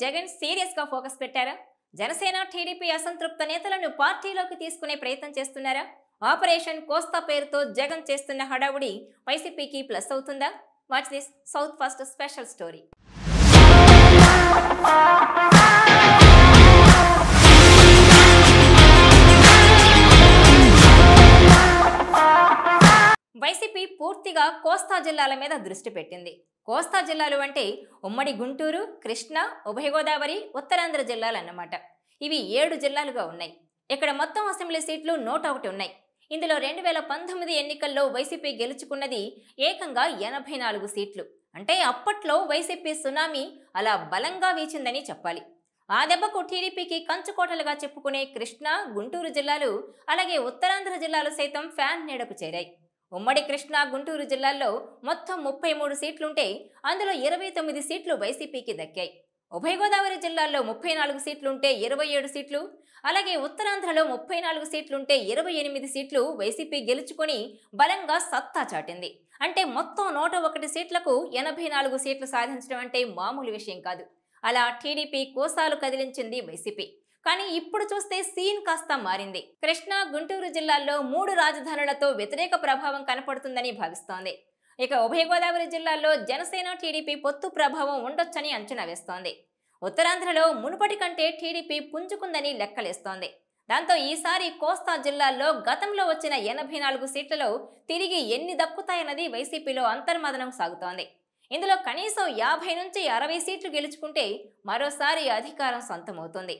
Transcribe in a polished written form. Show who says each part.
Speaker 1: Jagan serious గా focus పెట్టారా? Janasena TDP అసంతృప్త నేతలను పార్టీలోకి తీసుకునే ప్రయత్నం చేస్తున్నారా? ఆపరేషన్ కోస్తా పేరుతో జగన్ చేస్తున్న హడావుడి వైసీపీకి ప్లస్ అవుతుందా? Watch this south first special story. YCP పూర్తిగా కోస్తా జిల్లాల మీద దృష్టి పెట్టింది. కోస్తా జిల్లాలు అంటే ఉమ్మడి గుంటూరు, కృష్ణా, ఉభయ గోదావరి, ఉత్తరాంధ్ర జిల్లాలు అన్నమాట. ఇవి 7 జిల్లాలుగా ఉన్నాయి. ఇక్కడ మొత్తం అసెంబ్లీ సీట్లు 101 ఉన్నాయి. ఇందులో 2019 ఎన్నికల్లో వైసీపీ గెలుచుకున్నది ఏకంగా 84 సీట్లు. అంటే అప్పట్లో వైసీపీ సునామీ అలా బలంగా వీచిందని చెప్పాలి. ఆ దెబ్బకు టీడీపీకి కంచుకోటలుగా చెప్పుకునే కృష్ణా, గుంటూరు జిల్లాలు, అలాగే ఉత్తరాంధ్ర జిల్లాలు సైతం ఫ్యాన్ నీడకు చేరాయి. ఉమ్మడి కృష్ణా, గుంటూరు జిల్లాల్లో మొత్తం 33 సీట్లుంటే అందులో 29 సీట్లు వైసీపీకి దక్కాయి. ఉభయ గోదావరి జిల్లాల్లో 34 సీట్లుంటే 27 సీట్లు, అలాగే ఉత్తరాంధ్రలో 34 సీట్లుంటే 28 సీట్లు వైసీపీ గెలుచుకొని బలంగా సత్తా చాటింది. అంటే మొత్తం 101 సీట్లకు 84 సీట్లు సాధించడం అంటే మామూలు విషయం కాదు. అలా టీడీపీ కోసాలు కదిలించింది వైసీపీ. కానీ ఇప్పుడు చూస్తే సీన్ కాస్త మారింది. కృష్ణా, గుంటూరు జిల్లాల్లో 3 రాజధానులతో వ్యతిరేక ప్రభావం కనపడుతుందని భావిస్తోంది. ఇక ఉభయ గోదావరి జిల్లాల్లో జనసేన టీడీపీ పొత్తు ప్రభావం ఉండొచ్చని అంచనా వేస్తోంది. ఉత్తరాంధ్రలో మునుపటి కంటే టీడీపీ పుంజుకుందని లెక్కలేస్తోంది. దాంతో ఈసారి కోస్తా జిల్లాల్లో గతంలో వచ్చిన 84 సీట్లలో తిరిగి ఎన్ని దక్కుతాయన్నది వైసీపీలో అంతర్మదనం సాగుతోంది. ఇందులో కనీసం 50 నుంచి 60 సీట్లు గెలుచుకుంటే మరోసారి అధికారం సొంతమవుతుంది.